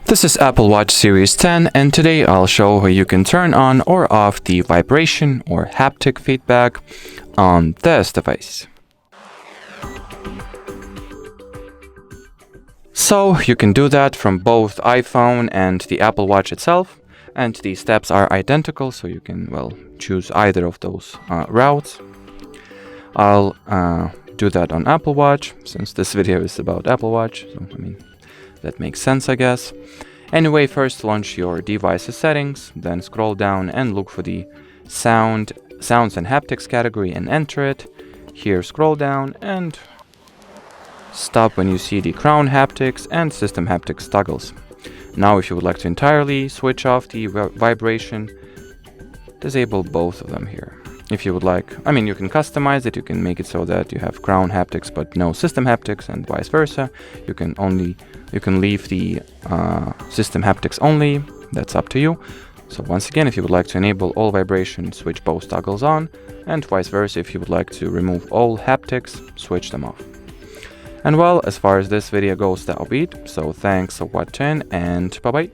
This is Apple Watch Series 10, and today I'll show how you can turn on or off the vibration or haptic feedback on this device. So you can do that from both iPhone and the Apple Watch itself, and the steps are identical, so you can, choose either of those routes. I'll do that on Apple Watch, since this video is about Apple Watch, so that makes sense, I guess. Anyway, first launch your device's settings, then scroll down and look for the sounds and haptics category and enter it. Here scroll down and stop when you see the crown haptics and system haptics toggles. Now if you would like to entirely switch off the vibration, disable both of them here. If you would like, you can customize it, you can make it so that you have crown haptics but no system haptics and vice versa. You can leave the system haptics only, that's up to you. So once again, if you would like to enable all vibration, switch both toggles on, and vice versa, if you would like to remove all haptics, switch them off. And as far as this video goes, that'll be it. So thanks for watching and bye bye.